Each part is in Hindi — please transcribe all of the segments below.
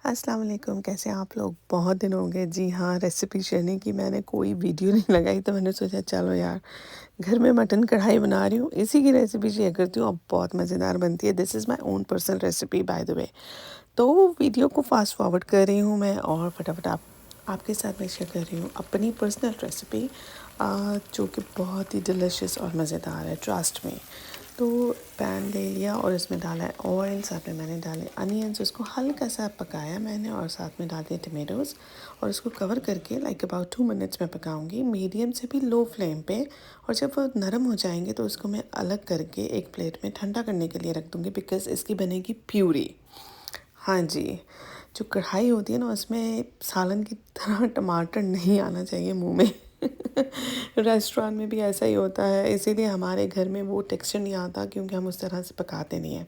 अस्सलाम वालेकुम, कैसे हैं आप लोग? बहुत दिन हो गए जी हाँ, रेसिपी शेयर नहीं की मैंने, कोई वीडियो नहीं लगाई तो मैंने सोचा चलो यार, घर में मटन कढ़ाई बना रही हूँ, इसी की रेसिपी शेयर करती हूँ और बहुत मज़ेदार बनती है। This is my own personal recipe by the way. तो वीडियो को फ़ास्ट फॉरवर्ड कर रही हूँ मैं और फटाफट आपके साथ मैं शेयर कर रही हूँ अपनी पर्सनल रेसिपी जो कि बहुत ही डिलिशियस और मज़ेदार है, ट्रस्ट मी। तो पैन ले लिया और इसमें डाला है ऑयल, साथ में मैंने डाले अनियंस, उसको हल्का सा पकाया मैंने और साथ में डाल दिए टमेटोज़ और उसको कवर करके लाइक अबाउट 2 मिनट्स में पकाऊंगी मीडियम से भी लो फ्लेम पे। और जब वो नरम हो जाएंगे तो उसको मैं अलग करके एक प्लेट में ठंडा करने के लिए रख दूँगी बिकॉज़ इसकी बनेगी प्यूरी। हाँ जी, जो कढ़ाई होती है ना उसमें सालन की तरह टमाटर नहीं आना चाहिए मुंह में। रेस्टोरेंट में भी ऐसा ही होता है, इसीलिए हमारे घर में वो टेक्सचर नहीं आता क्योंकि हम उस तरह से पकाते नहीं हैं।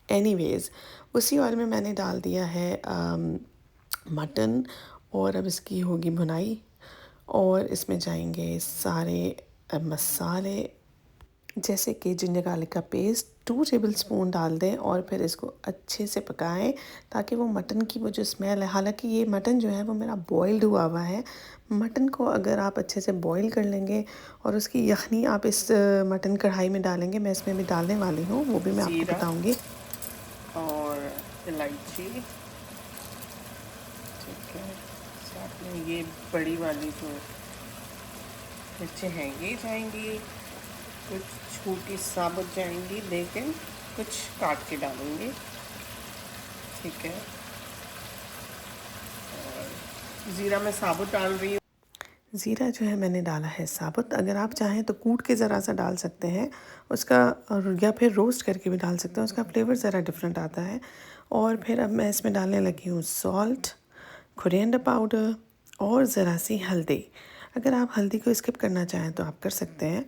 एनीवेज़, उसी ऑयल में मैंने डाल दिया है मटन और अब इसकी होगी भुनाई और इसमें जाएंगे सारे मसाले जैसे कि जिंजर गार्लिक का पेस्ट 2 टेबलस्पून डाल दें और फिर इसको अच्छे से पकाएं ताकि वो मटन की वो जो स्मेल है, हालांकि ये मटन जो है वो मेरा बॉइल्ड हुआ हुआ है। मटन को अगर आप अच्छे से बॉईल कर लेंगे और उसकी यखनी आप इस मटन कढ़ाई में डालेंगे, मैं इसमें भी डालने वाली हूँ, वो भी मैं आपको जीरा बताऊँगी। और इलायची। ठीक है, साथ में ये बड़ी वाली जो मिर्चें हैं ये जाएंगी, कुछ छोटी साबुत जाएंगी लेकिन कुछ काट के डालेंगे। ठीक है, और ज़ीरा मैं साबुत डाल रही हूँ। ज़ीरा जो है मैंने डाला है साबुत, अगर आप चाहें तो कूट के ज़रा सा डाल सकते हैं उसका, और या फिर रोस्ट करके भी डाल सकते हैं, उसका फ्लेवर ज़रा डिफरेंट आता है। और फिर अब मैं इसमें डालने लगी हूँ सॉल्ट, कोरिएंडर पाउडर और ज़रा सी हल्दी। अगर आप हल्दी को स्किप करना चाहें तो आप कर सकते हैं।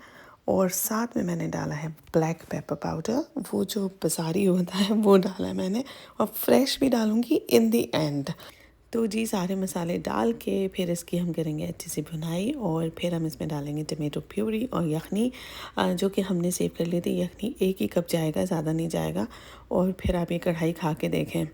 और साथ में मैंने डाला है ब्लैक पेपर पाउडर, वो जो बाज़ारी होता है वो डाला है मैंने, और फ्रेश भी डालूँगी इन दी एंड। तो जी सारे मसाले डाल के फिर इसकी हम करेंगे अच्छी सी भुनाई और फिर हम इसमें डालेंगे टमेटो प्यूरी और यखनी जो कि हमने सेव कर ली थी। यखनी 1 ही कप जाएगा, ज़्यादा नहीं जाएगा। और फिर आप ये कढ़ाई खा के देखें।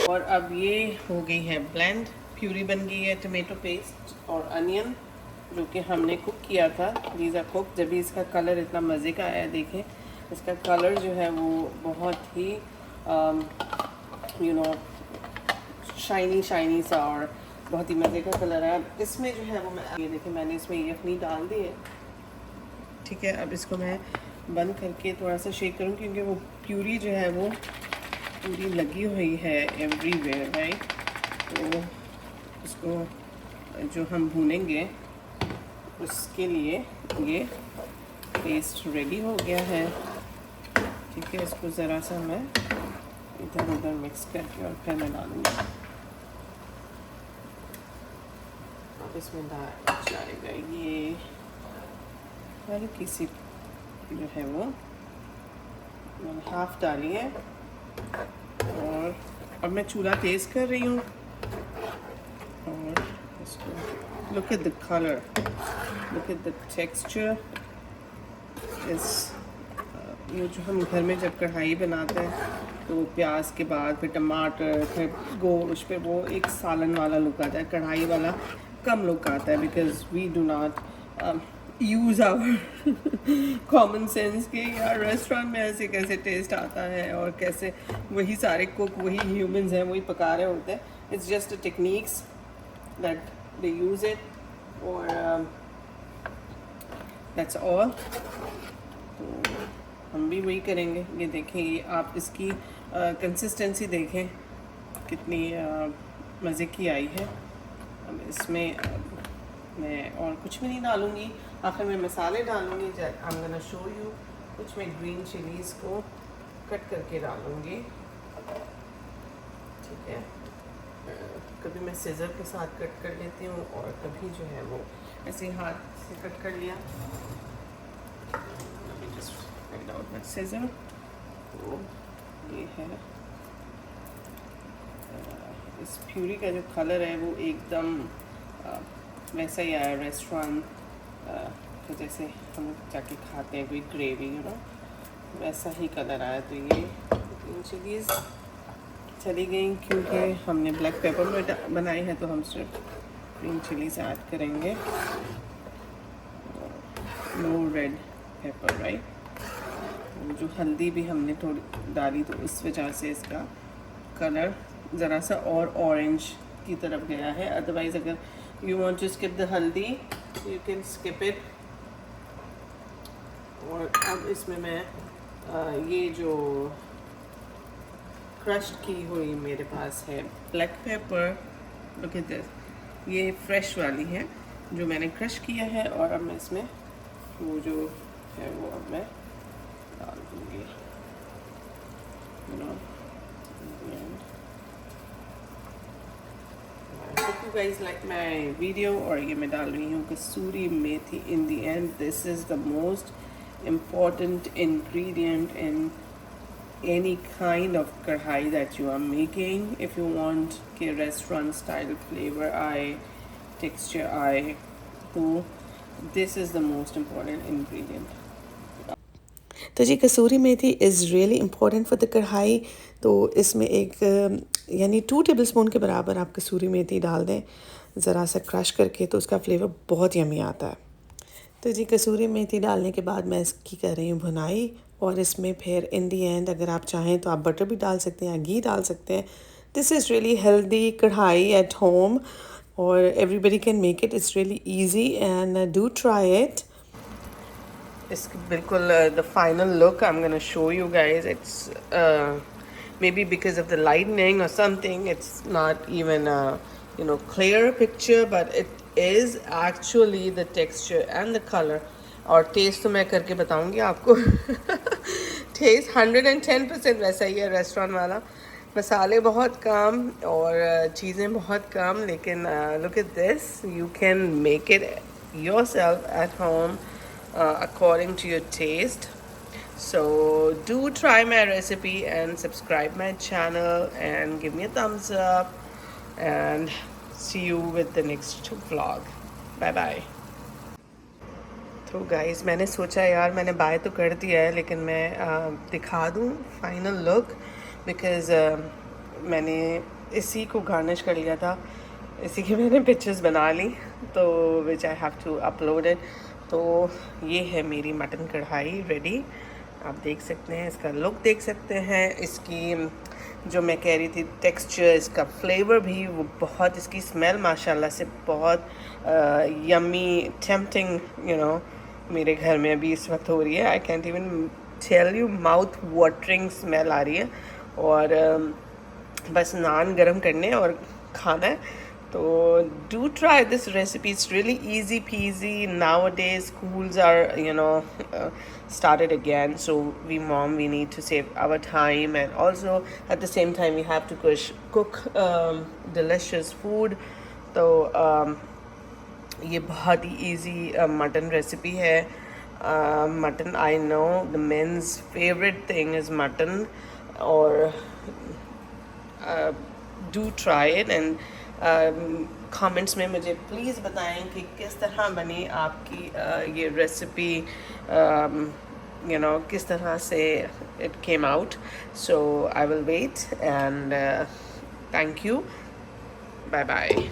और अब ये हो गई है ब्लेंड, प्यूरी बन गई है टमेटो पेस्ट और अनियन जो कि हमने कुक किया था। These are cook. जब भी इसका कलर इतना मज़े का आया, देखें इसका कलर जो है वो बहुत ही यू नो शाइनी शाइनी सा और बहुत ही मज़े का कलर है। अब इसमें जो है वो मैं ये देखें मैंने इसमें यखनी डाल दी है। ठीक है, अब इसको मैं बंद करके थोड़ा सा शेक करूँ क्योंकि वो प्यूरी जो है वो पूरी लगी हुई है एवरीवेयर, राइट। तो इसको जो हम भूनेंगे उसके लिए ये पेस्ट रेडी हो गया है। ठीक है, इसको ज़रा सा मैं इधर उधर मिक्स करके और फिर मैं डालूँगी। अब इसमें जाएगा ये हल्की सी जो है वो मैंने हाफ डाली है। और अब मैं चूल्हा तेज़ कर रही हूँ और इसको look at the colour, look at the texture इस ये जो हम घर में जब कढ़ाई बनाते हैं तो प्याज के बाद फिर टमाटर फिर गोश्त पे वो एक सालन वाला लुक आता है, कढ़ाई वाला कम लुक आता है because we do not use our common sense के यार रेस्टोरेंट में ऐसे कैसे टेस्ट आता है और कैसे वही सारे कुक वही ह्यूमंस हैं वही पका रहे होते हैं। It's just a techniques that they use it और दैट्स ऑल। तो हम भी वही करेंगे। ये देखें, ये आप इसकी कंसिस्टेंसी देखें कितनी मज़े की आई है। अब इसमें मैं और कुछ भी नहीं डालूँगी, आखिर में मसाले डालूँगी। I am gonna show you. कुछ मैं ग्रीन चिलीज़ को कट करके डालूँगी। ठीक है, कभी मैं सीज़र के साथ कट कर लेती हूँ और कभी जो है वो ऐसे हाथ से कट कर लिया। सीज़र तो ये है इस प्यूरी का जो कलर है वो एकदम वैसा ही आया रेस्टोरेंट तो जैसे हम जाके खाते हैं कोई ग्रेवी, यू नो। वैसा ही कलर आया। तो ये ग्रीन चिलीज़ चली गई, क्योंकि हमने ब्लैक पेपर में बनाई है तो हम सिर्फ ग्रीन चिलीज़ ऐड करेंगे, नो रेड पेपर राइट। जो हल्दी भी हमने थोड़ी डाली तो इस वजह से इसका कलर ज़रा सा और ऑरेंज की तरफ गया है। अदरवाइज़ अगर you want to skip the haldi you can skip it. और अब इसमें मैं ये जो क्रश की हुई मेरे पास है black pepper, look at this, ये फ्रेश वाली है जो मैंने क्रश किया है। और अब मैं इसमें वो जो है वो अब मैं डाल दूँगी, hope you guys like my video। और ये मैं डाल रही हूँ कसूरी मेथी in the end। This is the most important ingredient in any kind of karhai that you are making। if you want के restaurant style flavor आए, texture आए, तो this is the most important ingredient। तो जी kasuri methi is really important for the kadhai. तो इसमें एक यानी 2 टेबलस्पून के बराबर आप कसूरी मेथी डाल दें ज़रा सा क्रश करके, तो उसका फ्लेवर बहुत यमी आता है। तो जी कसूरी मेथी डालने के बाद मैं इसकी कर रही हूँ भुनाई। और इसमें फिर इन दी एंड अगर आप चाहें तो आप बटर भी डाल सकते हैं, घी डाल सकते हैं। दिस इज़ रियली हेल्दी कढ़ाई एट होम और everybody can make it. It's really easy and do try it. इसकी बिल्कुल the final look I'm gonna show you guys। it's maybe because of the lightning or something it's not even a clear picture, but it is actually the texture and the color। और टेस्ट तो मैं करके बताऊंगी आपको। टेस्ट 110% वैसा ही है रेस्टोरेंट वाला। मसाले बहुत कम और चीज़ें बहुत कम, लेकिन look at this, you can make it yourself at home according to your taste। so do try my recipe and subscribe my channel and give me a thumbs up and see you with the next vlog। bye bye। तो गाइस मैंने सोचा यार मैंने बाय तो कर दिया है, लेकिन मैं दिखा दूँ फाइनल लुक, बिकॉज़ मैंने इसी को गार्निश कर लिया था, इसी की मैंने पिक्चर्स बना ली, तो which I have to upload it. तो ये है मेरी मटन कढ़ाई रेडी। आप देख सकते हैं, इसका लुक देख सकते हैं, इसकी जो मैं कह रही थी टेक्सचर, इसका फ्लेवर भी वो बहुत, इसकी स्मेल माशाल्लाह से बहुत यम्मी टेम्पटिंग मेरे घर में अभी इस वक्त हो रही है। I can't even tell you, mouth watering smell आ रही है। और बस नान गरम करने और खाना है। तो do try this recipe, it's really easy peasy। nowadays schools are started again, so we need to save our time, and also at the same time we have to cook delicious food। तो ये बहुत ही easy mutton recipe है। mutton, I know the men's favorite thing is mutton। और do try it and comments में मुझे प्लीज़ बताएं कि किस तरह बनी आपकी ये रेसिपी, किस तरह से it came out। so I will wait and thank you, bye bye।